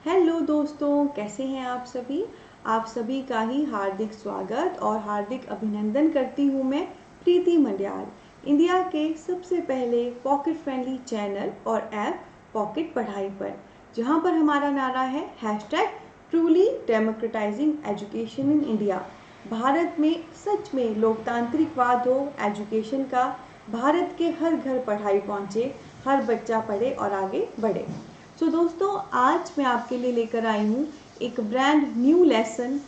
Hello दोस्तों, कैसे हैं आप सभी। आप सभी का ही हार्दिक स्वागत और हार्दिक अभिनंदन करती हूँ मैं, प्रीति मंडियाल, इंडिया के सबसे पहले पॉकेट फ्रेंडली चैनल और ऐप पॉकेट पढ़ाई पर, जहाँ पर हमारा नारा है #truly democratizing education in India. Bharat में सच में लोकतांत्रिकवाद हो एजुकेशन का, भारत के हर घर पढ़ाई पहुँचे, हर बच्चा पढ़े और आगे बढ़े। दोस्तों, आज मैं आपके लिए लेकर आई हूँ एक ब्रांड न्यू लेसन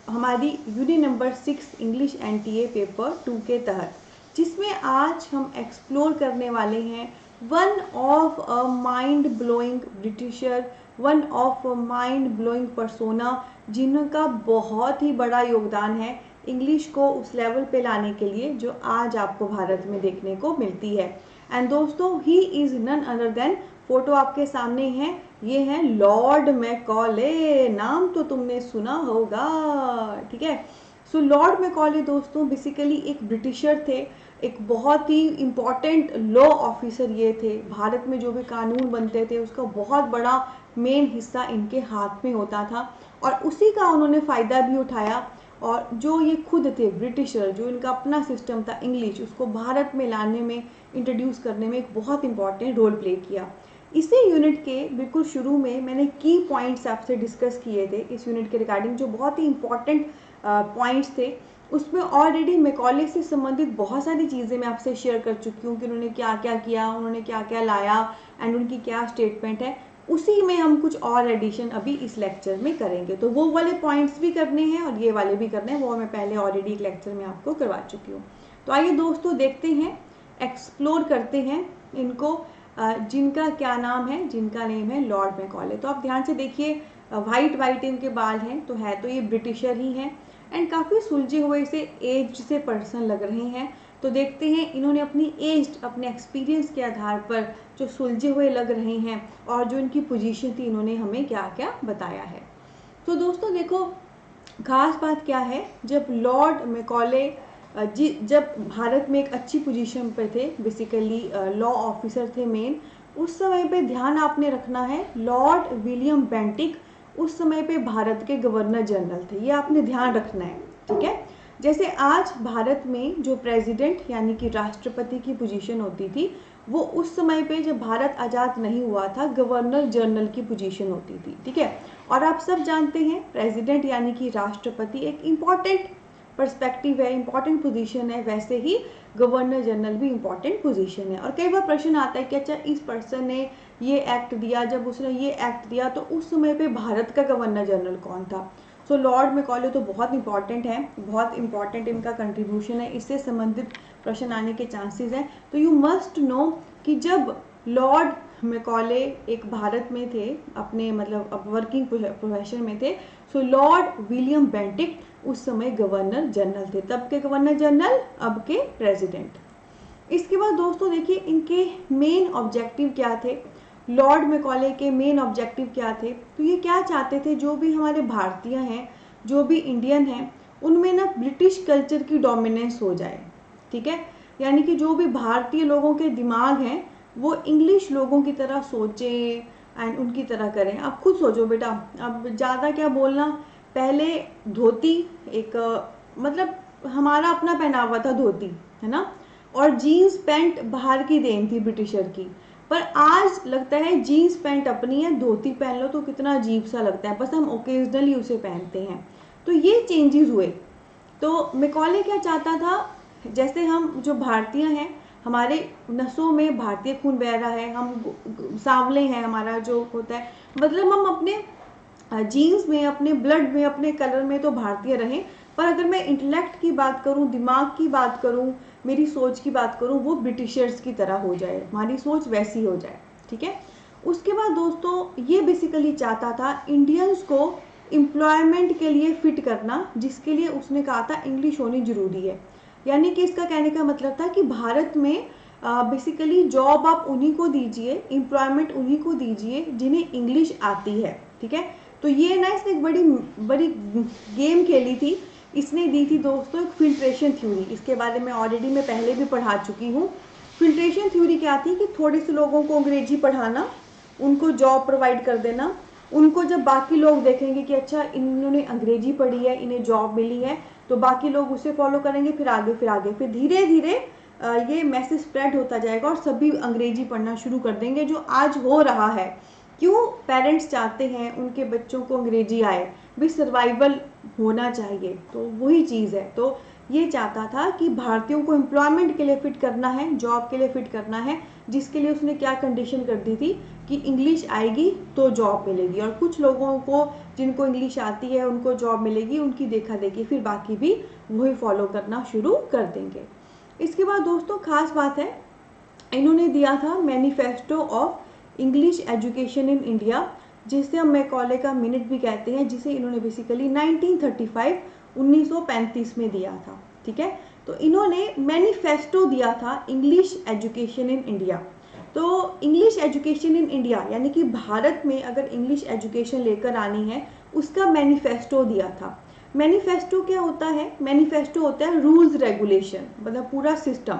हमारी unit number 6 English NTA paper 2 के तहत, जिसमें आज हम एक्सप्लोर करने वाले हैं one of a mind blowing britisher, one of a mind blowing persona, जिनका बहुत ही बड़ा योगदान है इंग्लिश को उस लेवल पे लाने के लिए जो आज आपको भारत में देखने को मिलती है। एंड दोस्तों, he is none other than, photo आपके सामने है, ये है लॉर्ड मैकॉले। नाम तो तुमने सुना होगा, ठीक है। लॉर्ड मैकॉले दोस्तों बेसिकली एक ब्रिटिशर थे, एक बहुत ही इम्पॉर्टेंट लॉ ऑफिसर ये थे। भारत में जो भी कानून बनते थे उसका बहुत बड़ा मेन हिस्सा इनके हाथ में होता था और उसी का उन्होंने फ़ायदा भी उठाया। और जो ये खुद थे ब्रिटिशर, जो इनका अपना सिस्टम था इंग्लिश, उसको भारत में लाने में, इंट्रोड्यूस करने में एक बहुत इंपॉर्टेंट रोल प्ले किया। इसी यूनिट के बिल्कुल शुरू में मैंने की पॉइंट्स आपसे डिस्कस किए थे इस यूनिट के रिगार्डिंग, जो बहुत ही इंपॉर्टेंट पॉइंट्स थे। उसमें ऑलरेडी मैकॉले से संबंधित बहुत सारी चीज़ें मैं आपसे शेयर कर चुकी हूँ कि उन्होंने क्या क्या किया, उन्होंने क्या क्या लाया एंड उनकी क्या स्टेटमेंट है। उसी में हम कुछ और एडिशन अभी इस लेक्चर में करेंगे, तो वो वाले पॉइंट्स भी करने हैं और ये वाले भी करने हैं, वो मैं पहले ऑलरेडी एक लेक्चर में आपको करवा चुकी हूँ। तो आइए दोस्तों देखते हैं, एक्सप्लोर करते हैं इनको, जिनका क्या नाम है, जिनका नेम है लॉर्ड मैकॉले। तो आप ध्यान से देखिए, वाइट वाइट इनके बाल हैं, तो है तो ये ब्रिटिशर ही हैं एंड काफ़ी सुलझे हुए से एज से पर्सन लग रहे हैं। तो देखते हैं इन्होंने अपनी एज, अपने एक्सपीरियंस के आधार पर जो सुलझे हुए लग रहे हैं और जो इनकी पोजीशन थी, इन्होंने हमें क्या क्या बताया है। तो दोस्तों देखो, खास बात क्या है, जब लॉर्ड मैकॉले जब भारत में एक अच्छी पोजीशन पे थे, बेसिकली लॉ ऑफिसर थे मेन, उस समय पे ध्यान आपने रखना है, लॉर्ड विलियम बेंटिक उस समय पे भारत के गवर्नर जनरल थे, ये आपने ध्यान रखना है, ठीक है। जैसे आज भारत में जो प्रेसिडेंट यानी कि राष्ट्रपति की पोजीशन होती थी, वो उस समय पे जब भारत आज़ाद नहीं हुआ था गवर्नर जनरल की पोजीशन होती थी, ठीक है। और आप सब जानते हैं प्रेसिडेंट यानी कि राष्ट्रपति एक इम्पॉर्टेंट पर्सपेक्टिव है, इम्पॉर्टेंट पोजीशन है, वैसे ही गवर्नर जनरल भी इम्पॉर्टेंट पोजीशन है। और कई बार प्रश्न आता है कि अच्छा इस पर्सन ने ये एक्ट दिया, जब उसने ये एक्ट दिया तो उस समय पे भारत का गवर्नर जनरल कौन था। लॉर्ड मैकॉले तो बहुत इंपॉर्टेंट है, बहुत इंपॉर्टेंट इनका कंट्रीब्यूशन है, इससे संबंधित प्रश्न आने के चांसेस हैं। तो यू मस्ट नो कि जब लॉर्ड मैकॉले एक भारत में थे, अपने मतलब अब वर्किंग प्रोफेशन में थे, लॉर्ड विलियम बेंटिक उस समय गवर्नर जनरल थे, तब के गवर्नर जनरल, अब के प्रेसिडेंट। इसके बाद दोस्तों देखिए इनके मेन ऑब्जेक्टिव क्या थे, लॉर्ड मैकॉले के मेन ऑब्जेक्टिव क्या थे। तो ये क्या चाहते थे, जो भी हमारे भारतीय हैं, जो भी इंडियन हैं, उनमें ना ब्रिटिश कल्चर की डोमिनेंस हो जाए, ठीक है। यानी कि जो भी भारतीय लोगों के दिमाग हैं वो इंग्लिश लोगों की तरह सोचे एंड उनकी तरह करें। आप खुद सोचो बेटा, अब ज़्यादा क्या बोलना, पहले धोती एक मतलब हमारा अपना पहनावा था धोती, है ना, और जीन्स पैंट बाहर की देन थी ब्रिटिशर की। पर आज लगता है जीन्स पैंट अपनी है, धोती पहन लो तो कितना अजीब सा लगता है, बस हम ओकेजनली उसे पहनते हैं। तो ये चेंजेस हुए। तो मैकॉले क्या चाहता था, जैसे हम जो भारतीय हैं, हमारे नसों में भारतीय खून बह रहा है, हम सांवले हैं, हमारा जो होता है, मतलब हम अपने जीन्स में, अपने ब्लड में, अपने कलर में तो भारतीय रहें, पर अगर मैं इंटेलेक्ट की बात करूं, दिमाग की बात करूं, मेरी सोच की बात करूं, वो ब्रिटिशर्स की तरह हो जाए, हमारी सोच वैसी हो जाए, ठीक है। उसके बाद दोस्तों ये बेसिकली चाहता था इंडियंस को एम्प्लॉयमेंट के लिए फिट करना, जिसके लिए उसने कहा था इंग्लिश होनी ज़रूरी है। यानी कि इसका कहने का मतलब था कि भारत में बेसिकली जॉब आप उन्हीं को दीजिए, एम्प्लॉयमेंट उन्हीं को दीजिए जिन्हें इंग्लिश आती है, ठीक है। तो ये ना इसने एक बड़ी बड़ी गेम खेली थी, इसने दी थी दोस्तों एक फिल्ट्रेशन थ्योरी। इसके बारे में ऑलरेडी मैं पहले भी पढ़ा चुकी हूँ। फिल्ट्रेशन थ्योरी क्या थी कि थोड़े से लोगों को अंग्रेजी पढ़ाना, उनको जॉब प्रोवाइड कर देना, उनको जब बाकी लोग देखेंगे कि अच्छा इन्होंने अंग्रेजी पढ़ी है, इन्हें जॉब मिली है, तो बाकी लोग उसे फॉलो करेंगे, फिर आगे फिर आगे, फिर धीरे धीरे ये मैसेज स्प्रेड होता जाएगा और सभी अंग्रेजी पढ़ना शुरू कर देंगे, जो आज हो रहा है। क्यों पेरेंट्स चाहते हैं उनके बच्चों को अंग्रेजी आए, भी सर्वाइवल होना चाहिए, तो वही चीज़ है। तो ये चाहता था कि भारतीयों को एम्प्लॉयमेंट के लिए फिट करना है, जॉब के लिए फिट करना है, जिसके लिए उसने क्या कंडीशन कर दी थी कि इंग्लिश आएगी तो जॉब मिलेगी, और कुछ लोगों को जिनको इंग्लिश आती है उनको जॉब मिलेगी, उनकी देखा देखी फिर बाकी भी वही फॉलो करना शुरू कर देंगे। इसके बाद दोस्तों खास बात है, इन्होंने दिया था manifesto of English education in India, जिसे हम मैकॉले का मिनट भी कहते हैं, जिसे इन्होंने बेसिकली 1935 में दिया था। ठीक है, तो इन्होंने मैनिफेस्टो दिया था इंग्लिश एजुकेशन इन इंडिया। तो इंग्लिश एजुकेशन इन इंडिया यानी कि भारत में अगर इंग्लिश एजुकेशन लेकर आनी है, उसका मैनिफेस्टो दिया था। मैनिफेस्टो क्या होता है? मैनिफेस्टो होता है रूल्स रेगुलेशन, मतलब पूरा सिस्टम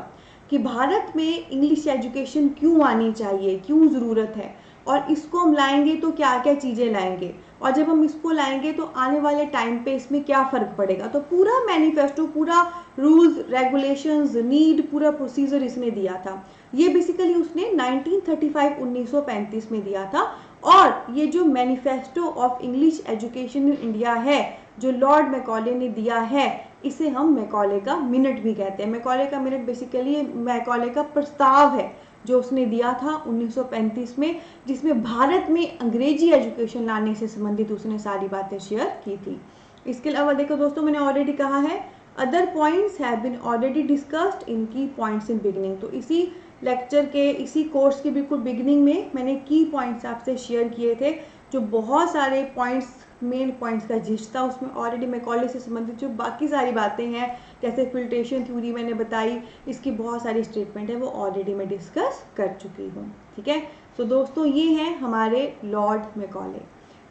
कि भारत में इंग्लिश एजुकेशन क्यों आनी चाहिए, क्यों ज़रूरत है, और इसको हम लाएंगे तो क्या क्या चीज़ें लाएंगे, और जब हम इसको लाएंगे तो आने वाले टाइम पे इसमें क्या फ़र्क पड़ेगा। तो पूरा मैनिफेस्टो, पूरा रूल्स रेगुलेशंस, नीड, पूरा प्रोसीजर इसने दिया था। ये बेसिकली उसने 1935 में दिया था। और ये जो manifesto of English education in India है, जो लॉर्ड मैकॉले ने दिया है, इसे हम मैकॉले का मिनट भी कहते हैं। मैकॉले का मिनट बेसिकली मैकॉले का प्रस्ताव है जो उसने दिया था 1935 में, जिसमें भारत में अंग्रेजी एजुकेशन लाने से संबंधित उसने सारी बातें शेयर की थी। इसके अलावा देखो दोस्तों, मैंने ऑलरेडी कहा है other points have been already discussed in key points in beginning. तो इसी लेक्चर के, इसी कोर्स के बिल्कुल बिगिनिंग में मैंने की पॉइंट्स आपसे शेयर किए थे, जो बहुत सारे पॉइंट्स, मेन पॉइंट्स का जिस्ट था उसमें ऑलरेडी मैकॉले से संबंधित जो बाकी सारी बातें हैं, जैसे फिल्ट्रेशन थ्योरी मैंने बताई, इसकी बहुत सारी स्टेटमेंट है, वो ऑलरेडी मैं डिस्कस कर चुकी हूँ। ठीक है, तो दोस्तों ये हैं हमारे लॉर्ड मैकॉले।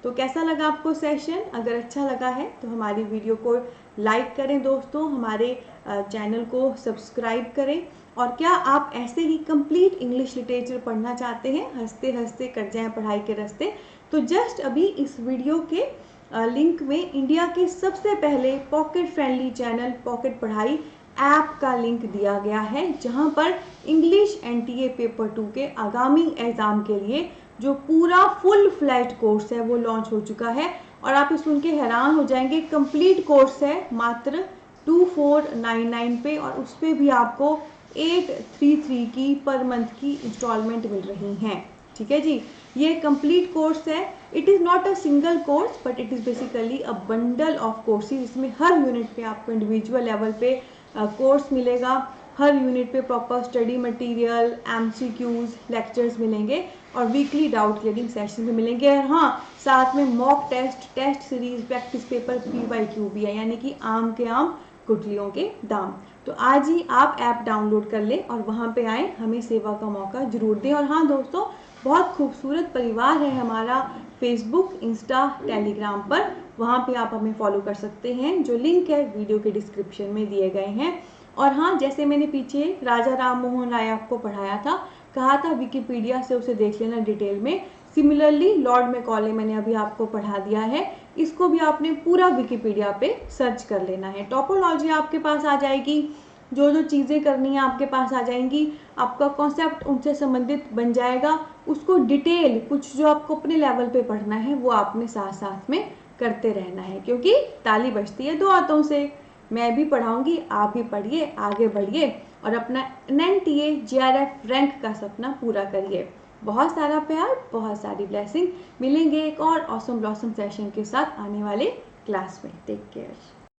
तो कैसा लगा आपको सेशन? अगर अच्छा लगा है तो हमारी वीडियो को लाइक करें दोस्तों, हमारे चैनल को सब्सक्राइब करें, और क्या आप ऐसे ही कंप्लीट इंग्लिश लिटरेचर पढ़ना चाहते हैं, हंसते हंसते कट जाएं पढ़ाई के रास्ते, तो जस्ट अभी इस वीडियो के लिंक में इंडिया के सबसे पहले पॉकेट फ्रेंडली चैनल पॉकेट पढ़ाई ऐप का लिंक दिया गया है, जहां पर इंग्लिश एनटीए पेपर 2 के आगामी एग्जाम के लिए जो पूरा फुल फ्लैट कोर्स है वो लॉन्च हो चुका है। और आप ये सुन के हैरान हो जाएंगे, कंप्लीट कोर्स है मात्र 2499 पे, और उस पर भी आपको 833 की पर मंथ की इंस्टॉलमेंट मिल रही हैं। ठीक है जी, ये कंप्लीट कोर्स है। It is not a single course but it is basically a bundle of courses. इसमें हर यूनिट पे आपको इंडिविजुअल लेवल पे कोर्स मिलेगा, हर यूनिट पे proper study material, MCQs, lectures मिलेंगे, और वीकली डाउट क्लियरिंग सेशन भी मिलेंगे। और हाँ, साथ में mock test, test series, practice paper, PYQ भी है, यानी कि आम के आम गुठलियों के दाम। तो आज ही आप ऐप डाउनलोड कर लें और वहाँ पे आएँ, हमें सेवा का मौका जरूर दें। और हाँ दोस्तों, बहुत खूबसूरत परिवार है हमारा फेसबुक, इंस्टा, टेलीग्राम पर, वहाँ पे आप हमें फॉलो कर सकते हैं, जो लिंक है वीडियो के डिस्क्रिप्शन में दिए गए हैं। और हाँ, जैसे मैंने पीछे राजा राम मोहन राय आपको पढ़ाया था, कहा था विकिपीडिया से उसे देख लेना डिटेल में, सिमिलरली लॉर्ड मैकॉले मैंने अभी आपको पढ़ा दिया है, इसको भी आपने पूरा विकिपीडिया पे सर्च कर लेना है। टोपोलॉजी आपके पास आ जाएगी, जो जो चीज़ें करनी है आपके पास आ जाएंगी, आपका कॉन्सेप्ट उनसे संबंधित बन जाएगा। उसको डिटेल कुछ जो आपको अपने लेवल पे पढ़ना है वो आपने साथ साथ में करते रहना है, क्योंकि ताली बजती है दो हाथों से। मैं भी पढ़ाऊंगी, आप भी पढ़िए, आगे बढ़िए और अपना NTA JRF रैंक का सपना पूरा करिए। बहुत सारा प्यार, बहुत सारी ब्लेसिंग। मिलेंगे एक और ऑसम ब्लॉसम सेशन के साथ आने वाले क्लास में। Take care.